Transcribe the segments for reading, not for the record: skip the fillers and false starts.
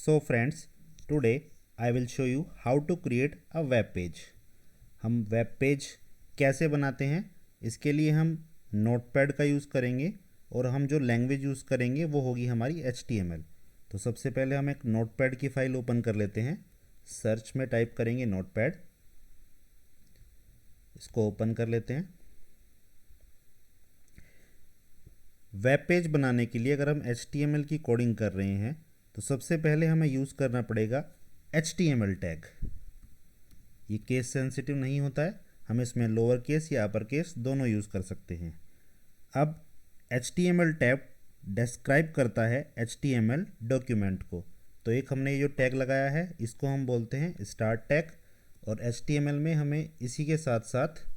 So friends, today I will show you how to create a web page. हम web page कैसे बनाते हैं, इसके लिए हम नोटपैड का यूज़ करेंगे और हम जो लैंग्वेज यूज़ करेंगे वो होगी हमारी HTML। तो सबसे पहले हम एक नोटपैड की फ़ाइल ओपन कर लेते हैं। सर्च में टाइप करेंगे नोटपैड, इसको ओपन कर लेते हैं। वेब पेज बनाने के लिए अगर हम HTML की कोडिंग कर रहे हैं तो सबसे पहले हमें यूज़ करना पड़ेगा HTML टैग। ये केस सेंसिटिव नहीं होता है, हम इसमें लोअर केस या अपर केस दोनों यूज़ कर सकते हैं। अब HTML टैग डिस्क्राइब करता है HTML डॉक्यूमेंट को। तो एक हमने जो टैग लगाया है इसको हम बोलते हैं स्टार्ट टैग, और HTML में हमें इसी के साथ साथ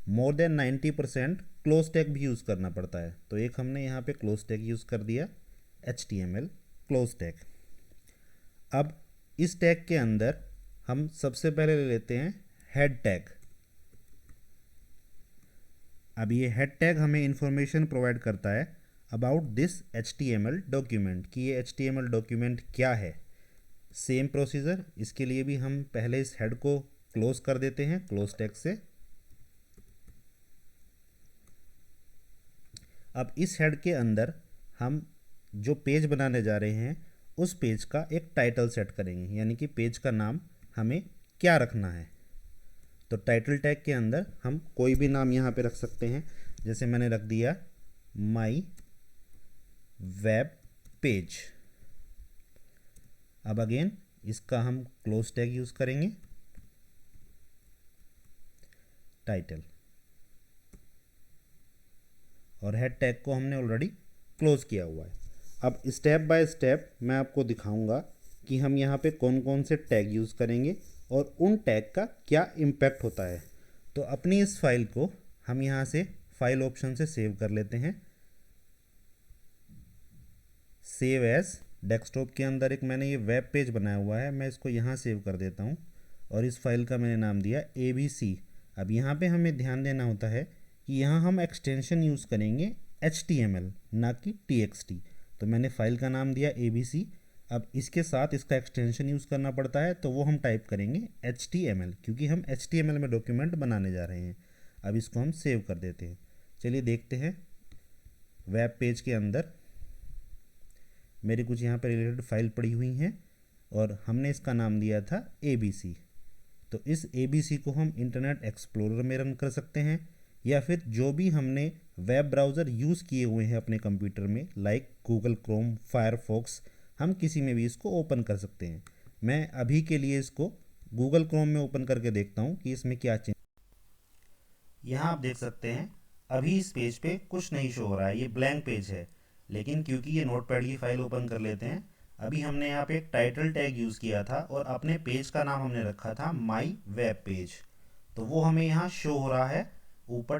मोर देन 90% क्लोज टैग भी यूज़ करना पड़ता है। तो एक हमने यहाँ पे क्लोज टैग यूज़ कर दिया, HTML क्लोज टैग। अब इस टैग के अंदर हम सबसे पहले ले लेते हैं हेड टैग। अब ये हेड टैग हमें इंफॉर्मेशन प्रोवाइड करता है अबाउट दिस HTML डॉक्यूमेंट, कि ये HTML डॉक्यूमेंट क्या है। सेम प्रोसीजर, इसके लिए भी हम पहले इस हेड को क्लोज कर देते हैं क्लोज टैग से। अब इस हेड के अंदर हम जो पेज बनाने जा रहे हैं उस पेज का एक टाइटल सेट करेंगे, यानी कि पेज का नाम हमें क्या रखना है। तो टाइटल टैग के अंदर हम कोई भी नाम यहाँ पे रख सकते हैं, जैसे मैंने रख दिया माई वेब पेज। अब अगेन इसका हम क्लोज टैग यूज़ करेंगे, टाइटल, और हेड टैग को हमने ऑलरेडी क्लोज किया हुआ है। अब स्टेप बाय स्टेप मैं आपको दिखाऊंगा कि हम यहाँ पे कौन कौन से टैग यूज़ करेंगे और उन टैग का क्या इम्पैक्ट होता है। तो अपनी इस फाइल को हम यहाँ से फाइल ऑप्शन से सेव कर लेते हैं। सेव एज, डेस्कटॉप के अंदर एक मैंने ये वेब पेज बनाया हुआ है, मैं इसको यहाँ सेव कर देता हूँ और इस फाइल का मैंने नाम दिया ABC। अब यहाँ पे हमें ध्यान देना होता है कि यहाँ हम एक्सटेंशन यूज़ करेंगे HTML, ना कि TXT। तो मैंने फाइल का नाम दिया ABC। अब इसके साथ इसका एक्सटेंशन यूज़ करना पड़ता है, तो वो हम टाइप करेंगे HTML, क्योंकि हम HTML में डॉक्यूमेंट बनाने जा रहे हैं। अब इसको हम सेव कर देते हैं। चलिए देखते हैं वेब पेज के अंदर मेरी कुछ यहाँ पर रिलेटेड फाइल पड़ी हुई हैं और हमने इसका नाम दिया था ABC। तो इस ABC को हम इंटरनेट एक्सप्लोरर में रन कर सकते हैं, या फिर जो भी हमने वेब ब्राउज़र यूज़ किए हुए हैं अपने कंप्यूटर में, लाइक गूगल क्रोम, फायरफॉक्स, हम किसी में भी इसको ओपन कर सकते हैं। मैं अभी के लिए इसको गूगल क्रोम में ओपन करके देखता हूँ कि इसमें क्या चेंज। यहाँ आप देख सकते हैं अभी इस पेज पे कुछ नहीं शो हो रहा है, ये ब्लैंक पेज है। लेकिन क्योंकि ये नोटपैड की फाइल ओपन कर लेते हैं, अभी हमने यहाँ पे एक टाइटल टैग यूज़ किया था और अपने पेज का नाम हमने रखा था माई वेब पेज। तो वो हमें यहाँ शो हो रहा है ऊपर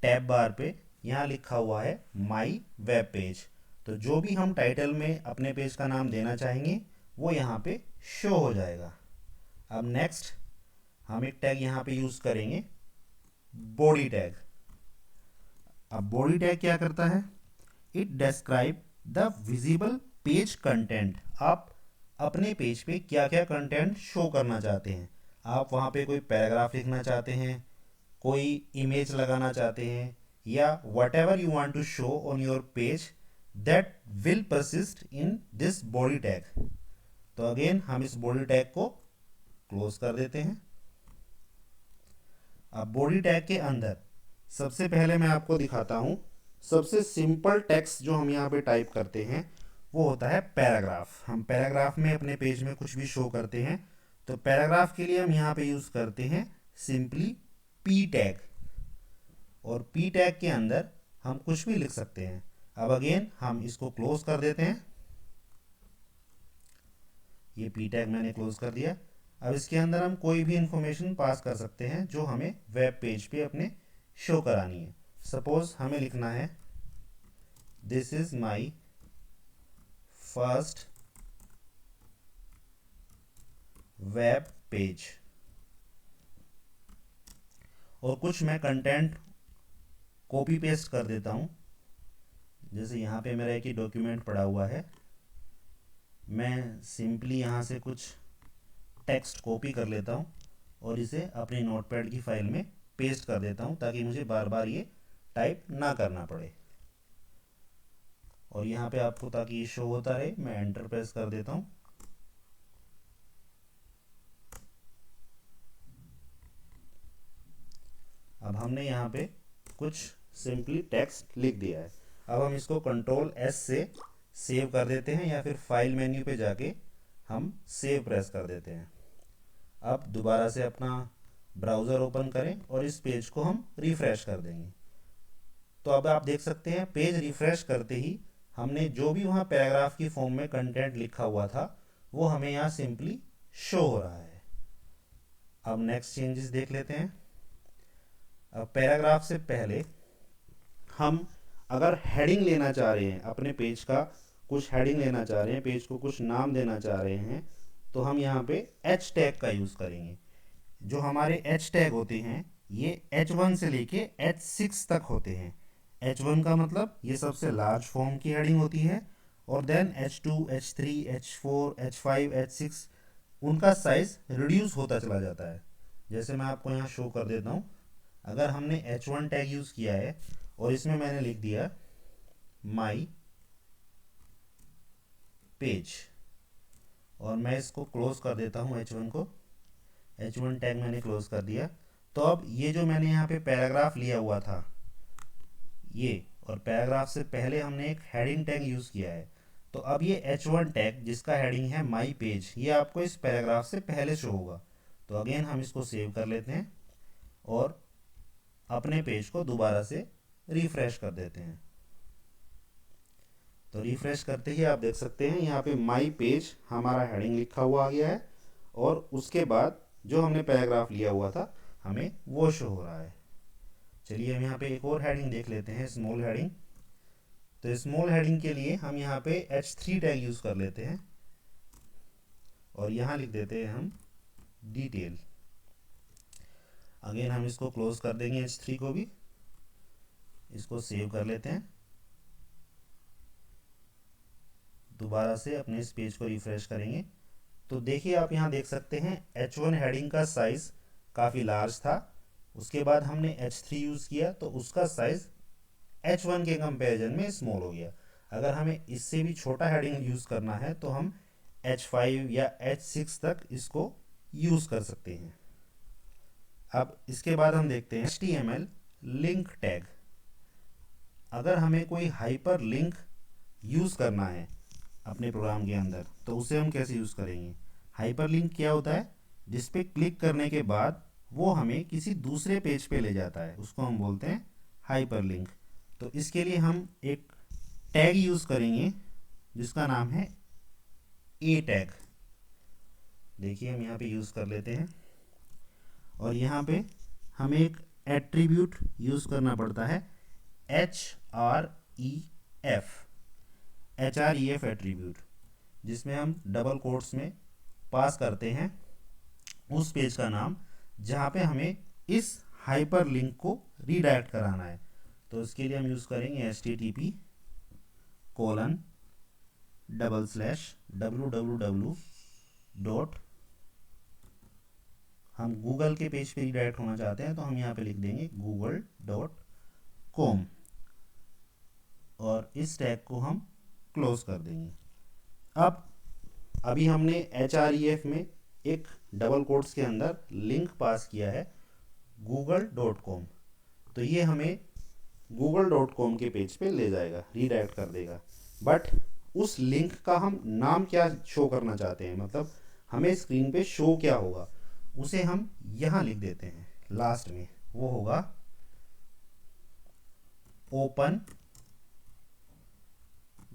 टैब बार पे, यहाँ लिखा हुआ है माई वेब पेज। तो जो भी हम टाइटल में अपने पेज का नाम देना चाहेंगे वो यहाँ पे शो हो जाएगा। अब नेक्स्ट हम एक टैग यहाँ पे यूज़ करेंगे बॉडी टैग। अब बॉडी टैग क्या करता है? It describe the visible page content. आप अपने पेज पे क्या क्या कंटेंट शो करना चाहते हैं। आप वहाँ पे कोई पैराग्राफ लिखना चाहते हैं, कोई इमेज लगाना चाहते हैं, या whatever you want to show on your page that will persist in this body tag. तो अगेन हम इस बॉडी टैग को क्लोज कर देते हैं। अब बॉडी टैग के अंदर सबसे पहले मैं आपको दिखाता हूँ, सबसे सिंपल टेक्स्ट जो हम यहाँ पे टाइप करते हैं वो होता है पैराग्राफ। हम पैराग्राफ में अपने पेज में कुछ भी शो करते हैं, तो पैराग्राफ के लिए हम यहाँ पे यूज़ करते हैं सिंपली P टैग, और P टैग के अंदर हम कुछ भी लिख सकते हैं। अब अगेन हम इसको क्लोज कर देते हैं। ये P टैग मैंने क्लोज कर दिया। अब इसके अंदर हम कोई भी इंफॉर्मेशन पास कर सकते हैं जो हमें वेब पेज पे अपने शो करानी है। सपोज हमें लिखना है this is my first web page, और कुछ मैं कंटेंट कॉपी पेस्ट कर देता हूँ। जैसे यहाँ पे मेरा एक ही डॉक्यूमेंट पड़ा हुआ है, मैं सिंपली यहाँ से कुछ टेक्स्ट कॉपी कर लेता हूँ और इसे अपनी नोटपैड की फाइल में पेस्ट कर देता हूँ ताकि मुझे बार बार ये टाइप ना करना पड़े। और यहाँ पे आपको ताकि ये शो होता रहे, मैं एंटर प्रेस कर देता हूँ। अब हमने यहाँ पे कुछ सिंपली टेक्स्ट लिख दिया है। अब हम इसको कंट्रोल एस से सेव कर देते हैं या फिर फाइल मेन्यू पे जाके हम सेव प्रेस कर देते हैं। अब दोबारा से अपना ब्राउज़र ओपन करें और इस पेज को हम रिफ़्रेश कर देंगे। तो अब आप देख सकते हैं पेज रिफ़्रेश करते ही हमने जो भी वहाँ पैराग्राफ की फॉर्म में कंटेंट लिखा हुआ था वो हमें यहाँ सिंपली शो हो रहा है। अब नेक्स्ट चेंजेस देख लेते हैं। अब पैराग्राफ से पहले हम अगर हेडिंग लेना चाह रहे हैं, अपने पेज का कुछ हेडिंग लेना चाह रहे हैं, पेज को कुछ नाम देना चाह रहे हैं, तो हम यहाँ पे एच टैग का यूज़ करेंगे। जो हमारे एच टैग होते हैं ये H1 से लेके H6 तक होते हैं। H1 का मतलब ये सबसे लार्ज फॉर्म की हेडिंग होती है और then H2, H3, H4, H5, H6 उनका साइज रिड्यूस होता चला जाता है। जैसे मैं आपको यहाँ शो कर देता हूँ। अगर हमने H1 टैग यूज़ किया है और इसमें मैंने लिख दिया माई पेज और मैं इसको क्लोज कर देता हूँ H1 को। H1 टैग मैंने क्लोज कर दिया। तो अब ये जो मैंने यहाँ पे पैराग्राफ लिया हुआ था ये, और पैराग्राफ से पहले हमने एक हेडिंग टैग यूज़ किया है, तो अब ये H1 टैग जिसका हेडिंग है माई पेज ये आपको इस पैराग्राफ से पहले शो होगा। तो अगेन हम इसको सेव कर लेते हैं और अपने पेज को दोबारा से रिफ़्रेश कर देते हैं। तो रिफ़्रेश करते ही आप देख सकते हैं यहाँ पे माई पेज हमारा हेडिंग लिखा हुआ आ गया है और उसके बाद जो हमने पैराग्राफ लिया हुआ था हमें वो शो हो रहा है। चलिए हम यहाँ पे एक और हेडिंग देख लेते हैं, स्मॉल हेडिंग। तो स्मॉल हेडिंग के लिए हम यहाँ पे H3 टैग यूज़ कर लेते हैं और यहाँ लिख देते हैं हम डिटेल। अगेन हम इसको क्लोज कर देंगे H3 को भी, इसको सेव कर लेते हैं। दोबारा से अपने इस पेज को रिफ़्रेश करेंगे तो देखिए आप यहाँ देख सकते हैं H1 हेडिंग का साइज़ काफ़ी लार्ज था। उसके बाद हमने H3 यूज़ किया तो उसका साइज़ H1 के कंपैरिजन में स्मॉल हो गया। अगर हमें इससे भी छोटा हेडिंग यूज़ करना है तो हम H5 या H6 तक इसको यूज़ कर सकते हैं। अब इसके बाद हम देखते हैं HTML लिंक टैग। अगर हमें कोई हाइपर लिंक यूज़ करना है अपने प्रोग्राम के अंदर तो उसे हम कैसे यूज़ करेंगे। हाइपर लिंक क्या होता है, जिस पे क्लिक करने के बाद वो हमें किसी दूसरे पेज पे ले जाता है, उसको हम बोलते हैं हाइपर लिंक। तो इसके लिए हम एक टैग यूज़ करेंगे जिसका नाम है ए टैग। देखिए हम यहाँ पे यूज़ कर लेते हैं और यहाँ पे हमें एक एट्रीब्यूट यूज़ करना पड़ता है href एट्रीब्यूट, जिसमें हम डबल कोट्स में पास करते हैं उस पेज का नाम जहाँ पे हमें इस हाइपर लिंक को रीडायरेक्ट कराना है। तो इसके लिए हम यूज़ करेंगे http://www. हम गूगल के पेज पे रीडायरेक्ट होना चाहते हैं तो हम यहाँ पे लिख देंगे google.com और इस टैग को हम क्लोज कर देंगे। अब अभी हमने href में एक डबल कोट्स के अंदर लिंक पास किया है google.com, तो ये हमें google.com के पेज पे ले जाएगा, रीडायरेक्ट कर देगा। बट उस लिंक का हम नाम क्या शो करना चाहते हैं, मतलब हमें स्क्रीन पे शो क्या होगा, उसे हम यहाँ लिख देते हैं लास्ट में। वो होगा ओपन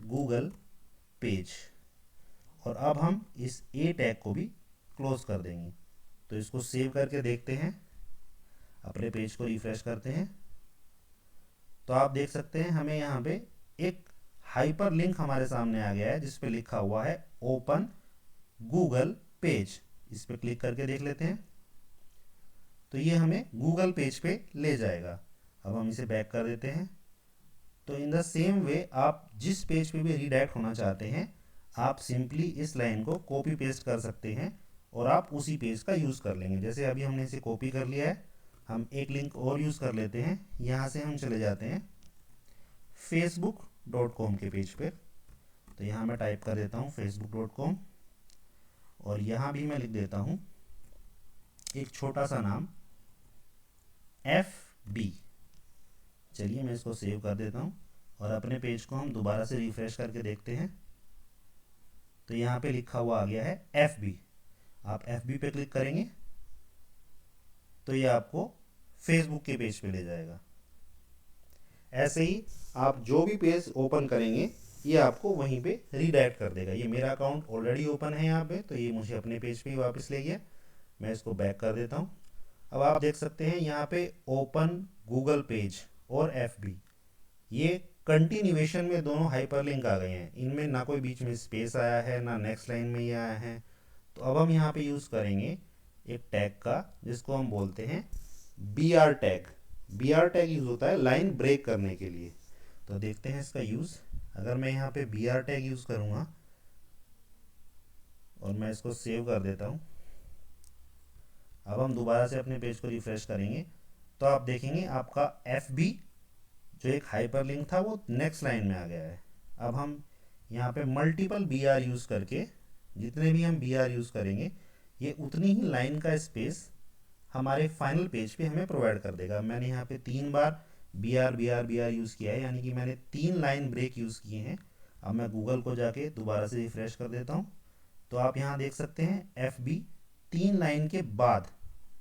गूगल पेज। और अब हम इस ए टैग को भी क्लोज कर देंगे। तो इसको सेव करके देखते हैं, अपने पेज को रिफ्रेश करते हैं तो आप देख सकते हैं हमें यहाँ पे एक हाइपर लिंक हमारे सामने आ गया है जिस पे लिखा हुआ है ओपन गूगल पेज। इस पे क्लिक करके देख लेते हैं तो ये हमें गूगल पेज पे ले जाएगा। अब हम इसे बैक कर देते हैं। तो इन द सेम वे आप जिस पेज पे भी रीडायरेक्ट होना चाहते हैं आप सिंपली इस लाइन को कॉपी पेस्ट कर सकते हैं और आप उसी पेज का यूज़ कर लेंगे। जैसे अभी हमने इसे कॉपी कर लिया है, हम एक लिंक और यूज़ कर लेते हैं। यहाँ से हम चले जाते हैं facebook.com के पेज पे। तो यहाँ मैं टाइप कर देता हूँ facebook.com और यहाँ भी मैं लिख देता हूँ एक छोटा सा नाम FB। चलिए मैं इसको सेव कर देता हूँ और अपने पेज को हम दोबारा से रिफ्रेश करके देखते हैं। तो यहाँ पे लिखा हुआ आ गया है FB। आप FB पे क्लिक करेंगे तो ये आपको फेसबुक के पेज पे ले जाएगा। ऐसे ही आप जो भी पेज ओपन करेंगे ये आपको वहीं पे रीडायरेक्ट कर देगा। ये मेरा अकाउंट ऑलरेडी ओपन है यहाँ पे, तो ये मुझे अपने पेज पे ही वापस ले गया। मैं इसको बैक कर देता हूँ। अब आप देख सकते हैं यहाँ पे ओपन गूगल पेज और FB, ये कंटिन्यूएशन में दोनों हाइपरलिंक आ गए हैं। इनमें ना कोई बीच में स्पेस आया है, ना नेक्स्ट लाइन में ये आया है। तो अब हम यहाँ पे यूज़ करेंगे एक टैग का जिसको हम बोलते हैं BR tag. BR tag use होता है लाइन ब्रेक करने के लिए। तो देखते हैं इसका यूज़। अगर मैं यहाँ पे BR टैग यूज़ करूँगा और मैं इसको सेव कर देता हूँ, अब हम दोबारा से अपने पेज को रिफ्रेश करेंगे तो आप देखेंगे आपका FB जो एक हाइपरलिंक था वो नेक्स्ट लाइन में आ गया है। अब हम यहाँ पे मल्टीपल BR यूज़ करके, जितने भी हम BR यूज़ करेंगे ये उतनी ही लाइन का स्पेस हमारे फाइनल पेज पे हमें प्रोवाइड कर देगा। मैंने यहाँ पे 3 बार BR यूज़ किया है, यानी कि मैंने 3 लाइन ब्रेक यूज़ किए हैं। अब मैं गूगल को जाके दोबारा से रिफ्रेश कर देता हूँ तो आप यहाँ देख सकते हैं FB 3 लाइन के बाद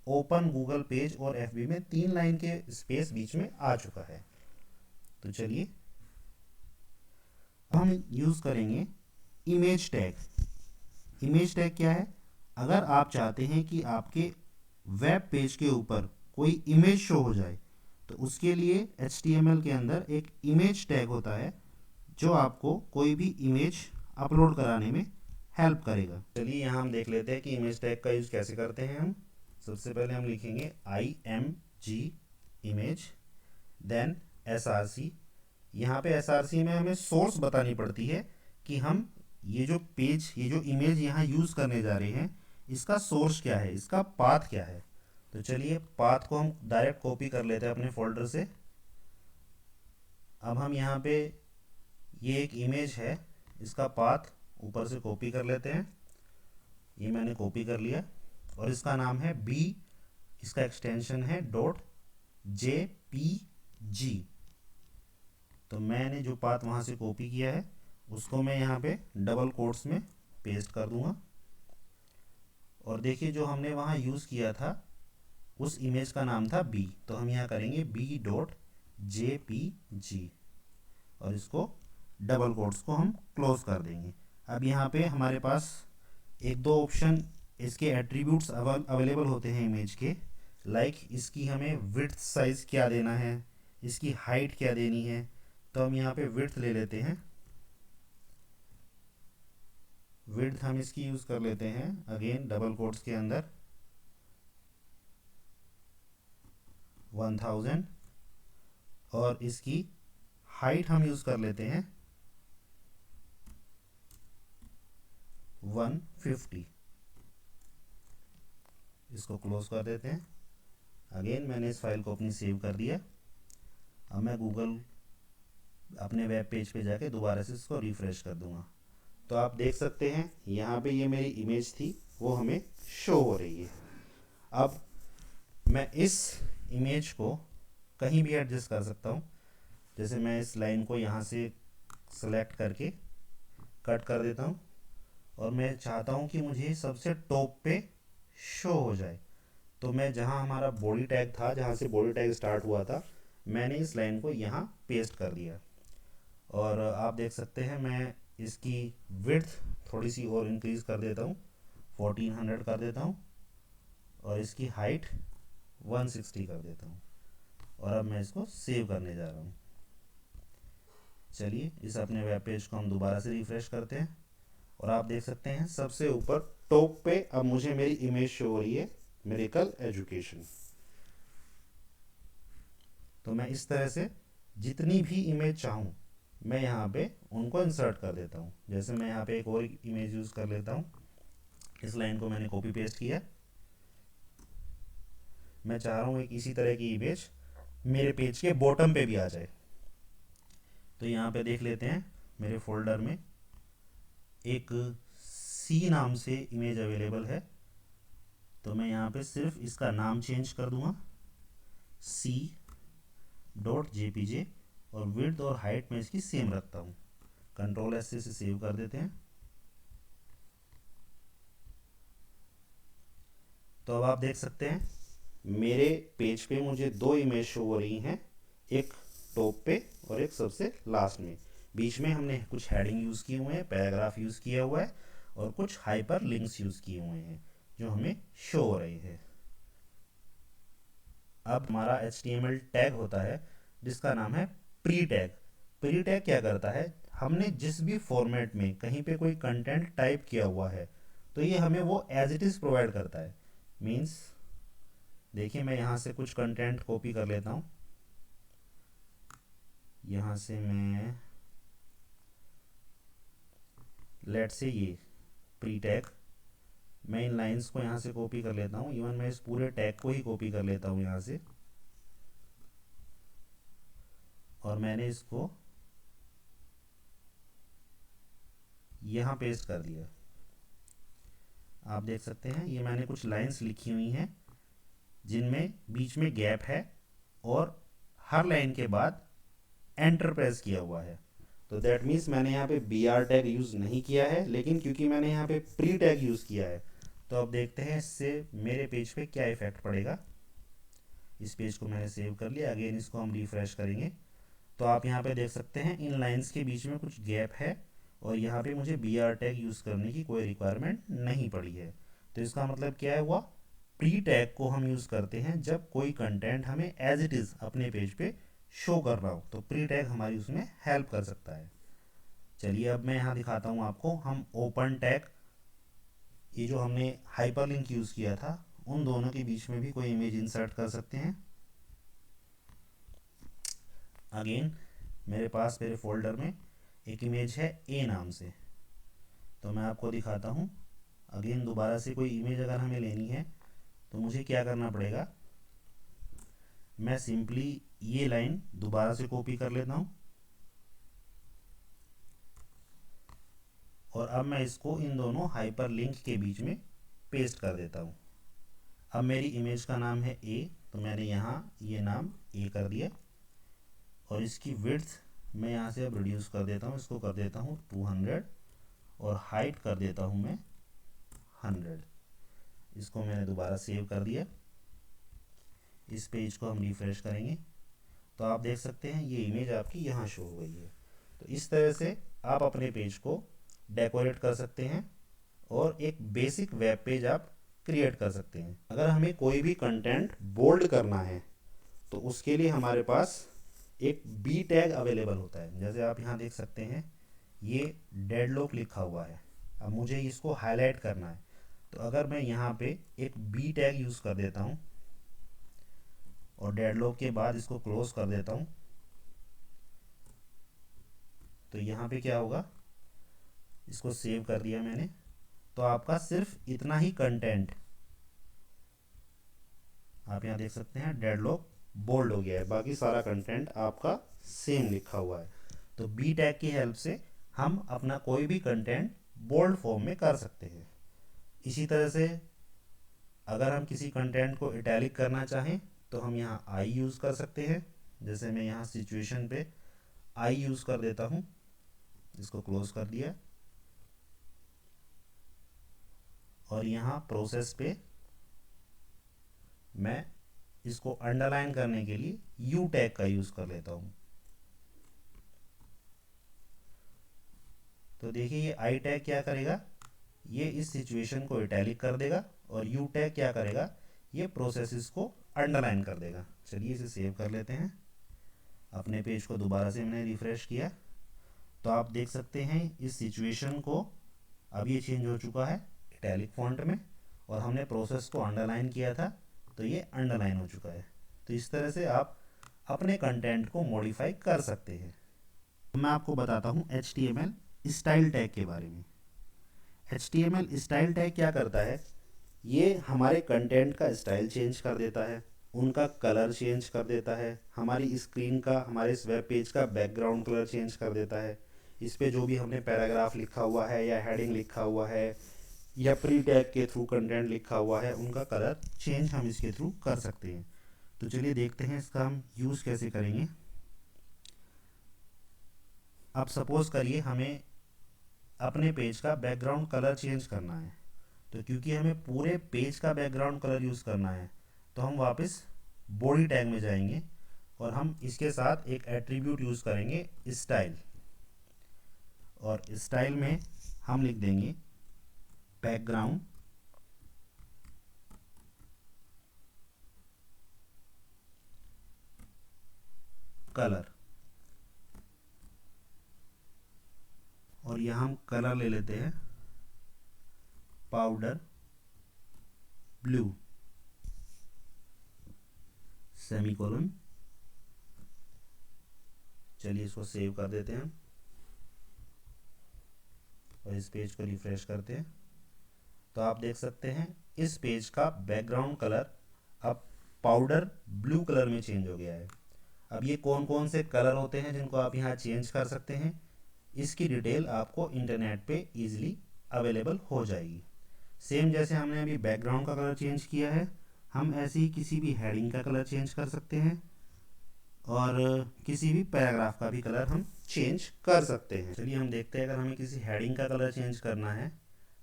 ओपन गूगल पेज और FB में 3 लाइन के स्पेस बीच में आ चुका है। तो चलिए हम यूज़ करेंगे इमेज टैग। इमेज टैग क्या है? अगर आप चाहते हैं कि आपके वेब पेज के ऊपर कोई इमेज शो हो जाए तो उसके लिए HTML के अंदर एक इमेज टैग होता है जो आपको कोई भी इमेज अपलोड कराने में हेल्प करेगा। चलिए यहाँ हम देख लेते हैं कि इमेज टैग का यूज़ कैसे करते हैं हम। सबसे पहले हम लिखेंगे IMG इमेज, देन SRC। यहाँ पे SRC में हमें सोर्स बतानी पड़ती है कि हम ये जो पेज, ये जो इमेज यहाँ यूज़ करने जा रहे हैं इसका सोर्स क्या है, इसका पाथ क्या है। तो चलिए पाथ को हम डायरेक्ट कॉपी कर लेते हैं अपने फोल्डर से। अब हम यहाँ पे ये एक इमेज है, इसका पाथ ऊपर से कॉपी कर लेते हैं। ये मैंने कॉपी कर लिया और इसका नाम है B, इसका एक्सटेंशन है .jpg। तो मैंने जो पाथ वहाँ से कॉपी किया है उसको मैं यहाँ पे डबल कोट्स में पेस्ट कर दूंगा और देखिए जो हमने वहाँ यूज़ किया था उस इमेज का नाम था B, तो हम यहाँ करेंगे B.jpg और इसको डबल कोट्स को हम क्लोज कर देंगे। अब यहाँ पे हमारे पास एक दो ऑप्शन इसके एट्रीब्यूट्स अवेलेबल होते हैं इमेज के, लाइक इसकी हमें विड्थ साइज क्या देना है, इसकी हाइट क्या देनी है। तो हम यहाँ पे विड्थ ले लेते हैं। विड्थ हम इसकी यूज़ कर लेते हैं अगेन डबल कोट्स के अंदर 1000 और इसकी हाइट हम यूज़ कर लेते हैं 150। इसको क्लोज कर देते हैं। अगेन मैंने इस फाइल को अपनी सेव कर दिया। अब मैं गूगल अपने वेब पेज पे जाके दोबारा से इसको रिफ्रेश कर दूंगा तो आप देख सकते हैं यहाँ पे ये मेरी इमेज थी वो हमें शो हो रही है। अब मैं इस इमेज को कहीं भी एडजस्ट कर सकता हूँ। जैसे मैं इस लाइन को यहाँ से सेलेक्ट करके कट कर देता हूँ और मैं चाहता हूँ कि मुझे सबसे टॉप पे शो हो जाए। तो मैं जहाँ हमारा बॉडी टैग था, जहाँ से बॉडी टैग स्टार्ट हुआ था, मैंने इस लाइन को यहाँ पेस्ट कर दिया और आप देख सकते हैं मैं इसकी विड्थ थोड़ी सी और इंक्रीज़ कर देता हूँ, 1400 कर देता हूँ और इसकी हाइट 160 कर देता हूँ और अब मैं इसको सेव करने जा रहा हूँ। चलिए इस अपने वेब पेज को हम दोबारा से रिफ्रेश करते हैं और आप देख सकते हैं सबसे ऊपर टॉप पे अब मुझे मेरी इमेज शो हो रही है, मिरेकल एजुकेशन। तो मैं इस तरह से जितनी भी इमेज चाहूँ मैं यहाँ पे उनको इंसर्ट कर देता हूँ। जैसे मैं यहाँ पे एक और इमेज यूज़ कर लेता हूँ। इस लाइन को मैंने कॉपी पेस्ट किया। मैं चाह रहा हूँ एक इसी तरह की इमेज मेरे पेज के बॉटम पे भी आ जाए। तो यहाँ पे देख लेते हैं, मेरे फोल्डर में एक सी नाम से इमेज अवेलेबल है। तो मैं यहाँ पे सिर्फ इसका नाम चेंज कर दूंगा, c.jpg, और विड्थ और हाइट में इसकी सेम रखता हूँ। कंट्रोल एस से सेव कर देते हैं। तो अब आप देख सकते हैं मेरे पेज पे मुझे दो इमेज शो हो रही हैं, एक टॉप पे और एक सबसे लास्ट में। बीच में हमने कुछ हेडिंग यूज़ किए हुए हैं, पैराग्राफ यूज़ किया हुआ है और कुछ हाइपर लिंक्स यूज़ किए हुए हैं जो हमें शो हो रहे हैं। अब हमारा HTML टैग होता है जिसका नाम है प्री टैग। प्री टैग क्या करता है, हमने जिस भी फॉर्मेट में कहीं पे कोई कंटेंट टाइप किया हुआ है तो ये हमें वो एज इट इज़ प्रोवाइड करता है। मीन्स देखिए, मैं यहाँ से कुछ कंटेंट कॉपी कर लेता हूँ। यहाँ से मैं लेट से ये प्री टैग, मैं इन लाइंस को यहाँ से कॉपी कर लेता हूँ। इवन मैं इस पूरे टैग को ही कॉपी कर लेता हूँ यहाँ से, और मैंने इसको यहाँ पेस्ट कर दिया। आप देख सकते हैं ये मैंने कुछ लाइंस लिखी हुई हैं जिनमें बीच में गैप है और हर लाइन के बाद एंटर प्रेस किया हुआ है। तो दैट मीन्स मैंने यहाँ पे बी आर टैग यूज़ नहीं किया है, लेकिन क्योंकि मैंने यहाँ पे प्री टैग यूज़ किया है तो अब देखते हैं इससे मेरे पेज पे क्या इफेक्ट पड़ेगा। इस पेज को मैंने सेव कर लिया। अगेन इसको हम रिफ्रेश करेंगे तो आप यहाँ पे देख सकते हैं इन लाइंस के बीच में कुछ गैप है और यहाँ पे मुझे बी आर टैग यूज़ करने की कोई रिक्वायरमेंट नहीं पड़ी है। तो इसका मतलब क्या हुआ, प्री टैग को हम यूज़ करते हैं जब कोई कंटेंट हमें एज इट इज़ अपने पेज पे शो कर रहा हो, तो प्री टैग हमारी उसमें हेल्प कर सकता है। चलिए अब मैं यहाँ दिखाता हूँ आपको। हम ओपन टैग, ये जो हमने हाइपरलिंक यूज़ किया था, उन दोनों के बीच में भी कोई इमेज इंसर्ट कर सकते हैं। अगेन मेरे पास मेरे फोल्डर में एक इमेज है ए नाम से, तो मैं आपको दिखाता हूँ। अगेन दोबारा से कोई इमेज अगर हमें लेनी है तो मुझे क्या करना पड़ेगा, मैं सिंपली ये लाइन दोबारा से कॉपी कर लेता हूँ और अब मैं इसको इन दोनों हाइपर लिंक के बीच में पेस्ट कर देता हूँ। अब मेरी इमेज का नाम है ए, तो मैंने यहाँ ये नाम ए कर दिया और इसकी विड्थ मैं यहाँ से अब रिड्यूस कर देता हूँ, इसको कर देता हूँ 200 और हाइट कर देता हूँ मैं 100। इसको मैंने दोबारा सेव कर दिया। इस पेज को हम रिफ्रेश करेंगे तो आप देख सकते हैं ये इमेज आपकी यहाँ शो हो गई है। तो इस तरह से आप अपने पेज को डेकोरेट कर सकते हैं और एक बेसिक वेब पेज आप क्रिएट कर सकते हैं। अगर हमें कोई भी कंटेंट बोल्ड करना है तो उसके लिए हमारे पास एक बी टैग अवेलेबल होता है। जैसे आप यहाँ देख सकते हैं ये डेडलॉक लिखा हुआ है। अब मुझे इसको हाईलाइट करना है तो अगर मैं यहाँ पे एक बी टैग यूज़ कर देता हूँ और डेडलॉक के बाद इसको क्लोज कर देता हूँ, तो यहाँ पे क्या होगा, इसको सेव कर दिया मैंने, तो आपका सिर्फ इतना ही कंटेंट आप यहाँ देख सकते हैं, डेडलॉक बोल्ड हो गया है, बाकी सारा कंटेंट आपका सेम लिखा हुआ है। तो बी टैग की हेल्प से हम अपना कोई भी कंटेंट बोल्ड फॉर्म में कर सकते हैं। इसी तरह से अगर हम किसी कंटेंट को इटैलिक करना चाहें तो हम यहाँ आई यूज़ कर सकते हैं। जैसे मैं यहाँ सिचुएशन पे आई यूज़ कर देता हूँ, इसको क्लोज कर दिया और यहाँ प्रोसेस पे मैं इसको अंडरलाइन करने के लिए यू टैग का यूज़ कर लेता हूँ। तो देखिए ये आई टैग क्या करेगा, ये इस सिचुएशन को इटैलिक कर देगा और यू टैग क्या करेगा, ये प्रोसेसेस को अंडरलाइन कर देगा। चलिए इसे सेव कर लेते हैं। अपने पेज को दोबारा से मैंने रिफ्रेश किया तो आप देख सकते हैं इस सिचुएशन को अब ये चेंज हो चुका है इटैलिक फॉन्ट में, और हमने प्रोसेस को अंडरलाइन किया था तो ये अंडरलाइन हो चुका है। तो इस तरह से आप अपने कंटेंट को मॉडिफाई कर सकते हैं। मैं आपको बताता हूँ HTML स्टाइल टैग के बारे में। HTML स्टाइल टैग क्या करता है, ये हमारे कंटेंट का स्टाइल चेंज कर देता है, उनका कलर चेंज कर देता है, हमारी स्क्रीन का, हमारे इस वेब पेज का बैकग्राउंड कलर चेंज कर देता है। इस पे जो भी हमने पैराग्राफ लिखा हुआ है या हेडिंग लिखा हुआ है या प्री टैग के थ्रू कंटेंट लिखा हुआ है, उनका कलर चेंज हम इसके थ्रू कर सकते हैं। तो चलिए देखते हैं इसका हम यूज़ कैसे करेंगे। अब सपोज़ करिए हमें अपने पेज का बैकग्राउंड कलर चेंज करना है, तो क्योंकि हमें पूरे पेज का बैकग्राउंड कलर यूज़ करना है, तो हम वापस बॉडी टैग में जाएंगे और हम इसके साथ एक एट्रीब्यूट यूज़ करेंगे स्टाइल, और स्टाइल में हम लिख देंगे बैकग्राउंड कलर, और यहाँ हम कलर ले लेते हैं पाउडर ब्लू, सेमीकोलन। चलिए इसको सेव कर देते हैं और इस पेज को रिफ्रेश करते हैं। तो आप देख सकते हैं इस पेज का बैकग्राउंड कलर अब पाउडर ब्लू कलर में चेंज हो गया है। अब ये कौन कौन से कलर होते हैं जिनको आप यहाँ चेंज कर सकते हैं, इसकी डिटेल आपको इंटरनेट पे इजीली अवेलेबल हो जाएगी। सेम जैसे हमने अभी बैकग्राउंड का कलर चेंज किया है, हम ऐसे ही किसी भी हेडिंग का कलर चेंज कर सकते हैं और किसी भी पैराग्राफ का भी कलर हम चेंज कर सकते हैं। चलिए हम देखते हैं अगर हमें किसी हेडिंग का कलर चेंज करना है,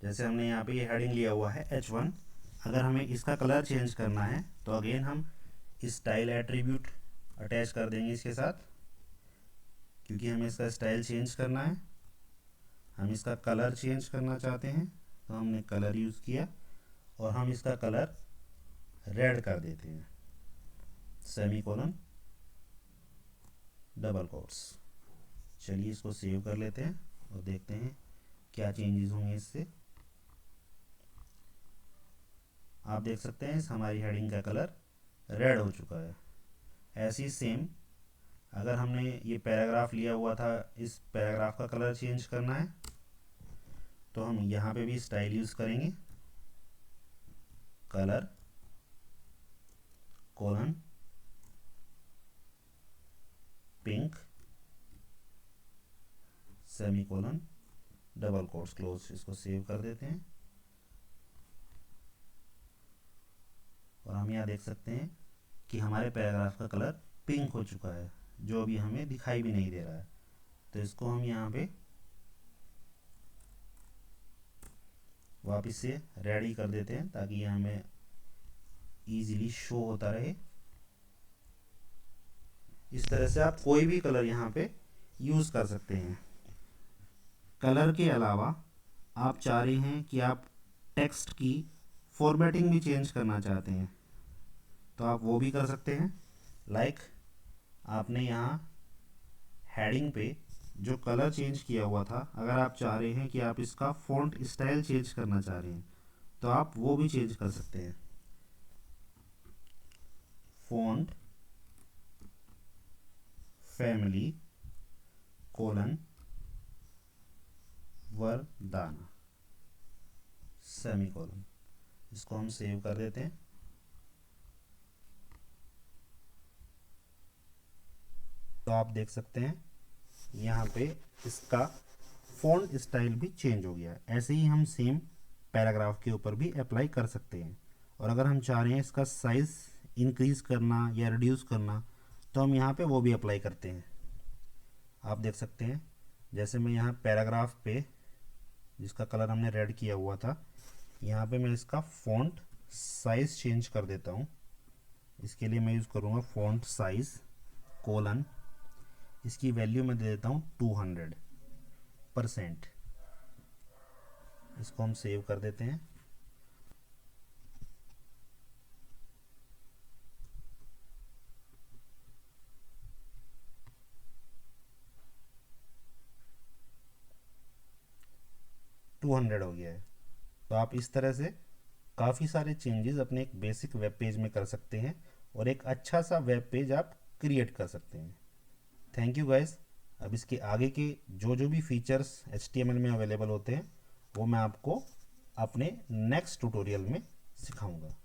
जैसे हमने यहाँ पे ये हेडिंग लिया हुआ है H1, अगर हमें इसका कलर चेंज करना है तो अगेन हम स्टाइल एट्रीब्यूट अटैच कर देंगे इसके साथ, क्योंकि हमें इसका स्टाइल चेंज करना है, हम इसका कलर चेंज करना चाहते हैं, तो हमने कलर यूज़ किया और हम इसका कलर रेड कर देते हैं, सेमीकोलन डबल कोट्स। चलिए इसको सेव कर लेते हैं और देखते हैं क्या चेंजेस होंगे इससे। आप देख सकते हैं हमारी हेडिंग का कलर रेड हो चुका है। ऐसी सेम अगर हमने ये पैराग्राफ लिया हुआ था, इस पैराग्राफ का कलर चेंज करना है, तो हम यहाँ पे भी स्टाइल यूज़ करेंगे, colour colon pink semicolon double quotes close. इसको सेव कर देते हैं और हम यहाँ देख सकते हैं कि हमारे पैराग्राफ का कलर पिंक हो चुका है, जो अभी हमें दिखाई भी नहीं दे रहा है। तो इसको हम यहाँ पे वापस से रेडी कर देते हैं ताकि ये हमें इजीली शो होता रहे। इस तरह से आप कोई भी कलर यहाँ पे यूज़ कर सकते हैं। कलर के अलावा आप चाह रहे हैं कि आप टेक्स्ट की फॉर्मेटिंग भी चेंज करना चाहते हैं, तो आप वो भी कर सकते हैं। लाइक आपने यहाँ हेडिंग पे जो कलर चेंज किया हुआ था, अगर आप चाह रहे हैं कि आप इसका फ़ॉन्ट स्टाइल चेंज करना चाह रहे हैं, तो आप वो भी चेंज कर सकते हैं। फ़ॉन्ट फैमिली कोलन वरदाना सेमीकोलन। इसको हम सेव कर देते हैं। तो आप देख सकते हैं यहाँ पे इसका फ़ॉन्ट स्टाइल भी चेंज हो गया है। ऐसे ही हम सेम पैराग्राफ के ऊपर भी अप्लाई कर सकते हैं, और अगर हम चाह रहे हैं इसका साइज़ इंक्रीज़ करना या रिड्यूस करना, तो हम यहाँ पे वो भी अप्लाई करते हैं। आप देख सकते हैं जैसे मैं यहाँ पैराग्राफ पे जिसका कलर हमने रेड किया हुआ था, यहाँ पे मैं इसका फ़ॉन्ट साइज़ चेंज कर देता हूँ। इसके लिए मैं यूज़ करूँगा फ़ॉन्ट साइज़ कोलन, इसकी वैल्यू मैं दे देता हूँ 200%। इसको हम सेव कर देते हैं। टू 200 हो गया है। तो आप इस तरह से काफ़ी सारे चेंजेस अपने एक बेसिक वेब पेज में कर सकते हैं और एक अच्छा सा वेब पेज आप क्रिएट कर सकते हैं। Thank you guys. अब इसके आगे के जो जो भी फीचर्स HTML में अवेलेबल होते हैं वो मैं आपको अपने नेक्स्ट ट्यूटोरियल में सिखाऊंगा।